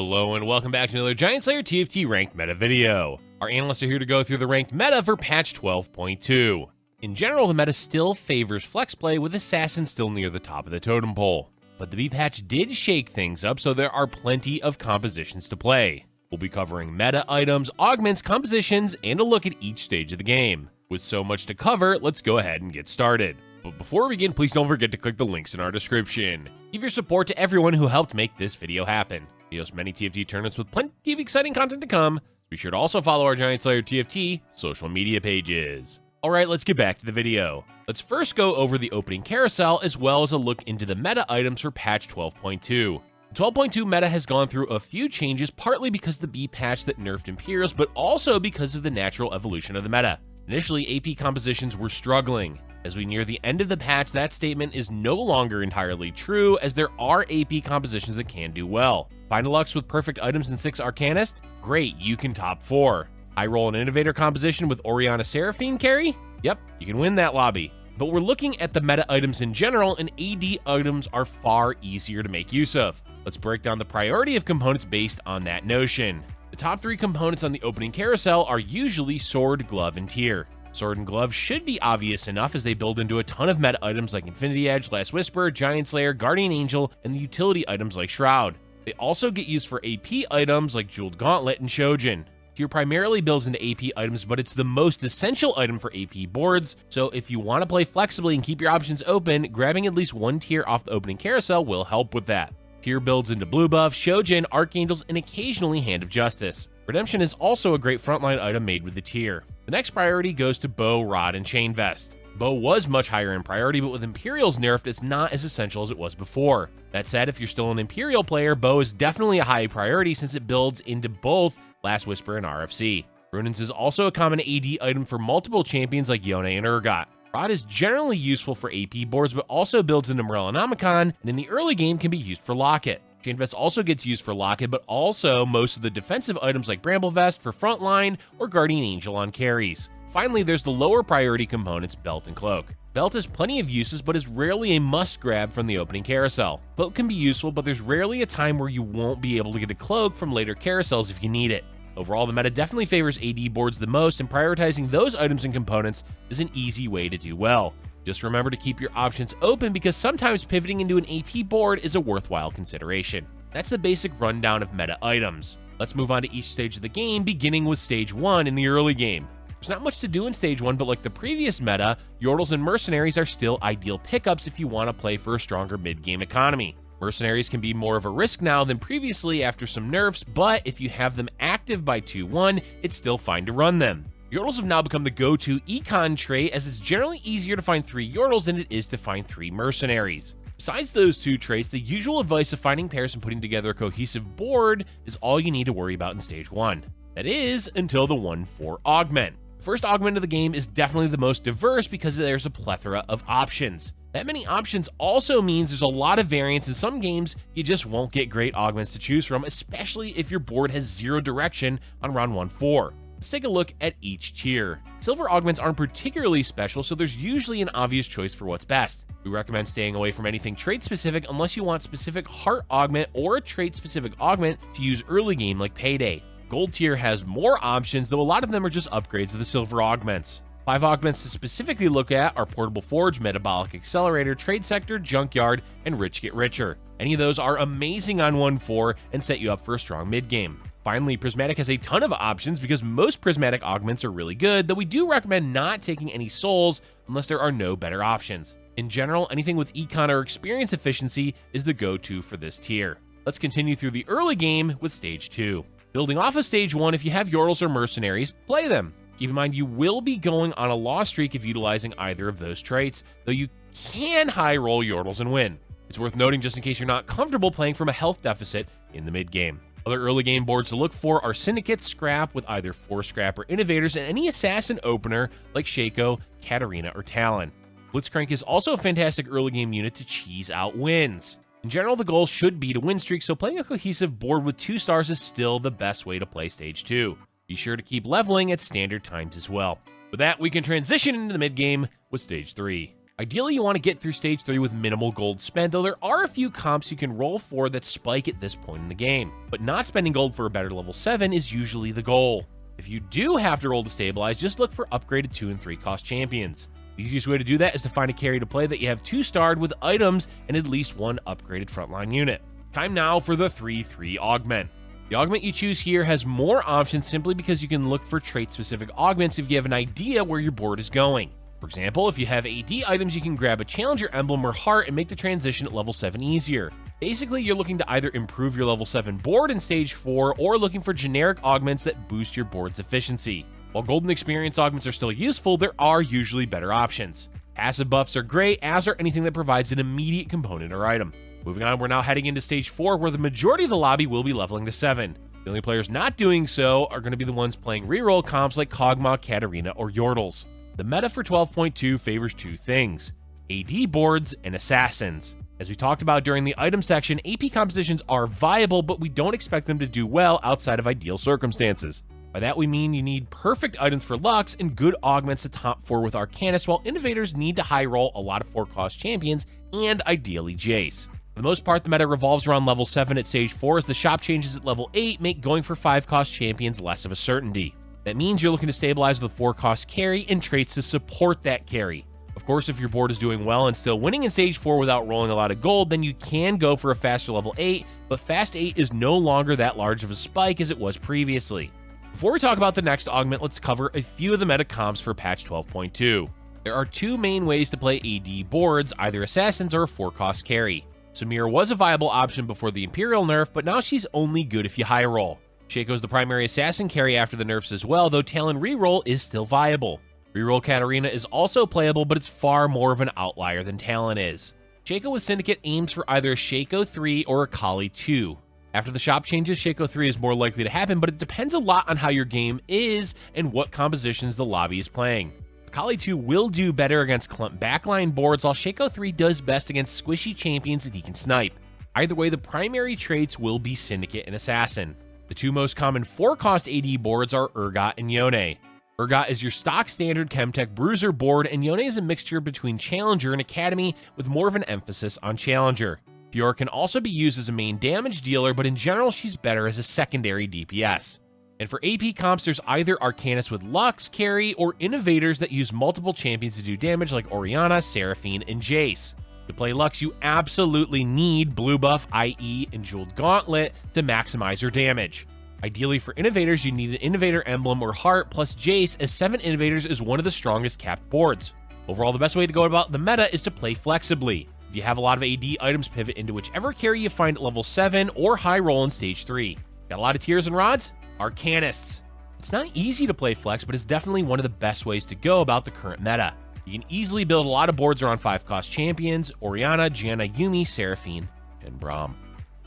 Hello and welcome back to another Giant Slayer TFT ranked meta video. Our analysts are here to go through the ranked meta for patch 12.2. In general, the meta still favors flex play with Assassin still near the top of the totem pole. But the B patch did shake things up, so there are plenty of compositions to play. We'll be covering meta items, augments, compositions, and a look at each stage of the game. With so much to cover, let's go ahead and get started. But before we begin, please don't forget to click the links in our description. Give your support to everyone who helped make this video happen. We host many TFT tournaments with plenty of exciting content to come. Be sure to also follow our Giant Slayer TFT social media pages. Alright, let's get back to the video. Let's first go over the opening carousel as well as a look into the meta items for patch 12.2. The 12.2 meta has gone through a few changes, partly because of the B patch that nerfed Imperials, but also because of the natural evolution of the meta. Initially, AP compositions were struggling. As we near the end of the patch, that statement is no longer entirely true, as there are AP compositions that can do well. Find a Lux with perfect items and 6 Arcanist? Great, you can top 4. I roll an Innovator composition with Oriana Seraphine carry? Yep, you can win that lobby. But we're looking at the meta items in general, and AD items are far easier to make use of. Let's break down the priority of components based on that notion. The top 3 components on the opening carousel are usually Sword, Glove, and Tier. Sword and Glove should be obvious enough as they build into a ton of meta items like Infinity Edge, Last Whisper, Giant Slayer, Guardian Angel, and the utility items like Shroud. They also get used for AP items like Jeweled Gauntlet and Shojin. Tier primarily builds into AP items, but it's the most essential item for AP boards, so if you want to play flexibly and keep your options open, grabbing at least one tier off the opening carousel will help with that. Tier builds into Blue Buff, Shojin, Archangels, and occasionally Hand of Justice. Redemption is also a great frontline item made with the tier. The next priority goes to Bow, Rod, and Chain Vest. Bow was much higher in priority, but with Imperials nerfed, it's not as essential as it was before. That said, if you're still an Imperial player, Bow is definitely a high priority since it builds into both Last Whisper and RFC. Runaan's is also a common AD item for multiple champions like Yone and Urgot. Rod is generally useful for AP boards, but also builds into Morellonomicon, and in the early game can be used for Locket. Chain Vest also gets used for Locket, but also most of the defensive items like Bramble Vest for frontline or Guardian Angel on carries. Finally, there's the lower priority components, Belt and Cloak. Belt has plenty of uses, but is rarely a must-grab from the opening carousel. Cloak can be useful, but there's rarely a time where you won't be able to get a Cloak from later carousels if you need it. Overall, the meta definitely favors AD boards the most, and prioritizing those items and components is an easy way to do well. Just remember to keep your options open because sometimes pivoting into an AP board is a worthwhile consideration. That's the basic rundown of meta items. Let's move on to each stage of the game, beginning with Stage 1 in the early game. There's not much to do in Stage 1, but like the previous meta, Yordles and Mercenaries are still ideal pickups if you want to play for a stronger mid-game economy. Mercenaries can be more of a risk now than previously after some nerfs, but if you have them active by 2-1, it's still fine to run them. Yordles have now become the go-to econ trait as it's generally easier to find 3 Yordles than it is to find 3 Mercenaries. Besides those 2 traits, the usual advice of finding pairs and putting together a cohesive board is all you need to worry about in Stage 1. That is, until the 1-4 augment. The first augment of the game is definitely the most diverse because there's a plethora of options. That many options also means there's a lot of variance. In some games, you just won't get great augments to choose from, especially if your board has 0 direction on round 1-4. Let's take a look at each tier. Silver augments aren't particularly special, so there's usually an obvious choice for what's best. We recommend staying away from anything trait-specific unless you want specific heart augment or a trait-specific augment to use early game like Payday. Gold tier has more options, though a lot of them are just upgrades of the silver augments. 5 augments to specifically look at are Portable Forge, Metabolic Accelerator, Trade Sector, Junkyard, and Rich Get Richer. Any of those are amazing on 1-4 and set you up for a strong mid-game. Finally, Prismatic has a ton of options because most Prismatic augments are really good, though we do recommend not taking any souls unless there are no better options. In general, anything with econ or experience efficiency is the go-to for this tier. Let's continue through the early game with Stage 2. Building off of Stage 1, if you have Yordles or Mercenaries, play them. Keep in mind you will be going on a loss streak if utilizing either of those traits, though you can high roll Yordles and win. It's worth noting just in case you're not comfortable playing from a health deficit in the mid-game. Other early game boards to look for are Syndicate, Scrap with either 4 Scrap or Innovators, and any Assassin opener like Shaco, Katarina, or Talon. Blitzcrank is also a fantastic early game unit to cheese out wins. In general, the goal should be to win streaks, so playing a cohesive board with 2 stars is still the best way to play Stage 2. Be sure to keep leveling at standard times as well. With that, we can transition into the mid-game with Stage 3. Ideally, you want to get through Stage 3 with minimal gold spent, though there are a few comps you can roll for that spike at this point in the game. But not spending gold for a better level 7 is usually the goal. If you do have to roll to stabilize, just look for upgraded 2 and 3 cost champions. The easiest way to do that is to find a carry to play that you have 2-starred with items and at least 1 upgraded frontline unit. Time now for the 3-3 augment. The augment you choose here has more options simply because you can look for trait-specific augments if you have an idea where your board is going. For example, if you have AD items, you can grab a Challenger emblem or heart and make the transition at level 7 easier. Basically, you're looking to either improve your level 7 board in Stage 4 or looking for generic augments that boost your board's efficiency. While golden experience augments are still useful, there are usually better options. Passive buffs are great, as are anything that provides an immediate component or item. Moving on, we're now heading into Stage 4, where the majority of the lobby will be leveling to 7. The only players not doing so are going to be the ones playing reroll comps like Kog'Maw, Katarina, or Yordles. The meta for 12.2 favors 2 things: AD boards and assassins. As we talked about during the item section, AP compositions are viable, but we don't expect them to do well outside of ideal circumstances. By that we mean you need perfect items for Lux and good augments to top 4 with Arcanist, while innovators need to high roll a lot of 4-cost champions and ideally Jace. For the most part, the meta revolves around level 7 at Stage 4, as the shop changes at level 8 make going for 5-cost champions less of a certainty. That means you're looking to stabilize with a 4-cost carry and traits to support that carry. Of course, if your board is doing well and still winning in Stage 4 without rolling a lot of gold, then you can go for a faster level 8, but fast 8 is no longer that large of a spike as it was previously. Before we talk about the next augment, let's cover a few of the meta comps for patch 12.2. There are 2 main ways to play AD boards, either assassins or a 4-cost carry. Samira was a viable option before the Imperial nerf, but now she's only good if you high roll. Shaco's the primary assassin carry after the nerfs as well, though Talon reroll is still viable. Reroll Katarina is also playable, but it's far more of an outlier than Talon is. Shaco with Syndicate aims for either a Shaco 3 or a Kali 2. After the shop changes, Shaco 3 is more likely to happen, but it depends a lot on how your game is and what compositions the lobby is playing. Kali 2 will do better against clump backline boards, while Shaco 3 does best against squishy champions that he can snipe. Either way, the primary traits will be Syndicate and Assassin. The 2 most common 4-cost AD boards are Urgot and Yone. Urgot is your stock standard Chemtech Bruiser board, and Yone is a mixture between Challenger and Academy with more of an emphasis on Challenger. Fiora can also be used as a main damage dealer, but in general she's better as a secondary DPS. And for AP comps, there's either Arcanist with Lux carry or innovators that use multiple champions to do damage like Orianna, Seraphine, and Jace. To play Lux, you absolutely need blue buff, i.e. and Jeweled Gauntlet, to maximize your damage. Ideally for innovators, you need an Innovator Emblem or Heart plus Jace, as 7 innovators is one of the strongest capped boards. Overall, the best way to go about the meta is to play flexibly. If you have a lot of AD items, pivot into whichever carry you find at level 7 or high roll in Stage 3. Got a lot of tiers and rods? Arcanists. It's not easy to play flex, but it's definitely one of the best ways to go about the current meta. You can easily build a lot of boards around 5-cost champions: Orianna, Janna, Yuumi, Seraphine, and Braum.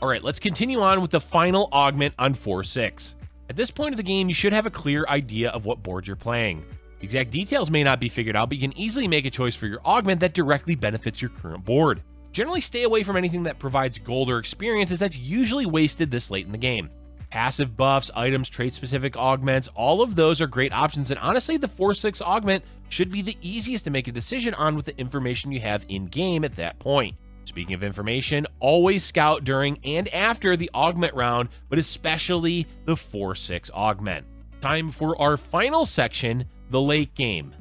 Alright, let's continue on with the final augment on 4-6. At this point of the game, you should have a clear idea of what board you're playing. The exact details may not be figured out, but you can easily make a choice for your augment that directly benefits your current board. Generally stay away from anything that provides gold or experience, as that's usually wasted this late in the game. Passive buffs, items, trait-specific augments, all of those are great options, and honestly, the 4-6 augment should be the easiest to make a decision on with the information you have in-game at that point. Speaking of information, always scout during and after the augment round, but especially the 4-6 augment. Time for our final section, the late game.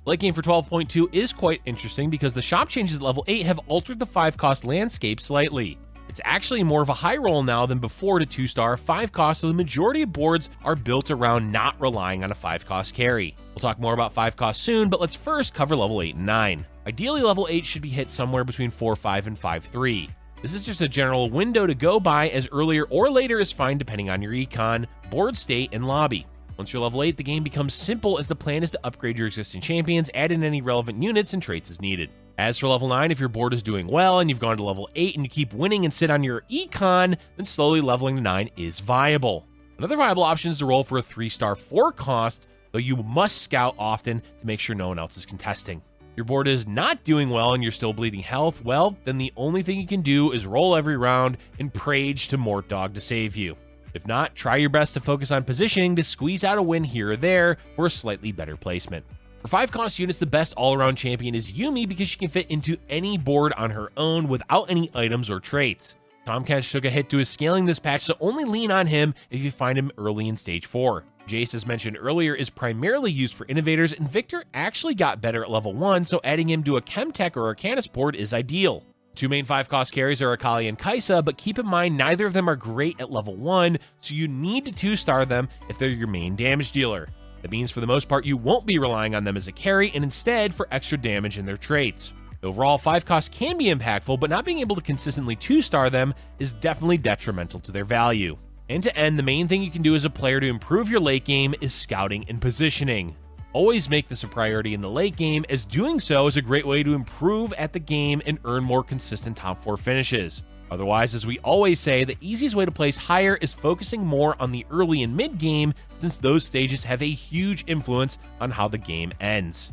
Late game for 12.2 is quite interesting because the shop changes at level 8 have altered the 5-cost landscape slightly. It's actually more of a high roll now than before to 2-star 5-cost, so the majority of boards are built around not relying on a 5-cost carry. We'll talk more about 5-cost soon, but let's first cover level 8 and 9. Ideally, level 8 should be hit somewhere between 4.5 and 5.3. This is just a general window to go by, as earlier or later is fine depending on your econ, board state, and lobby. Once you're level 8, the game becomes simple, as the plan is to upgrade your existing champions, add in any relevant units and traits as needed. As for level 9, if your board is doing well and you've gone to level 8 and you keep winning and sit on your econ, then slowly leveling to 9 is viable. Another viable option is to roll for a 3-star 4-cost, though you must scout often to make sure no one else is contesting. Your board is not doing well and you're still bleeding health, well, then the only thing you can do is roll every round and prage to Mort Dog to save you. If not, try your best to focus on positioning to squeeze out a win here or there for a slightly better placement. For 5 cost units, the best all-around champion is Yumi because she can fit into any board on her own without any items or traits. Tomcat took a hit to his scaling this patch, so only lean on him if you find him early in Stage 4. Jace, as mentioned earlier, is primarily used for innovators, and Victor actually got better at level 1, so adding him to a Chemtech or Arcanist board is ideal. 2 main 5 cost carries are Akali and Kai'Sa, but keep in mind neither of them are great at level 1, so you need to 2-star them if they're your main damage dealer. That means for the most part you won't be relying on them as a carry, and instead for extra damage in their traits. Overall, 5 costs can be impactful, but not being able to consistently 2-star them is definitely detrimental to their value. And to end, the main thing you can do as a player to improve your late game is scouting and positioning. Always make this a priority in the late game, as doing so is a great way to improve at the game and earn more consistent top 4 finishes. Otherwise, as we always say, the easiest way to place higher is focusing more on the early and mid game, since those stages have a huge influence on how the game ends.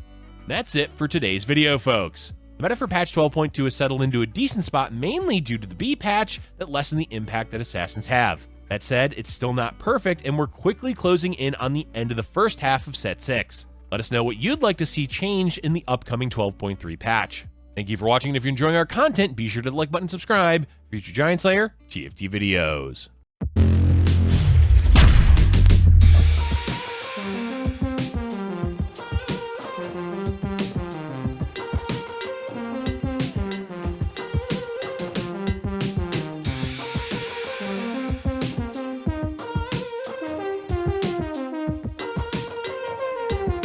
That's it for today's video, folks. The meta for patch 12.2 has settled into a decent spot, mainly due to the B patch that lessened the impact that assassins have. That said, it's still not perfect, and we're quickly closing in on the end of the first half of set 6. Let us know what you'd like to see change in the upcoming 12.3 patch. Thank you for watching, and if you're enjoying our content, be sure to like button and subscribe for future Giant Slayer TFT videos.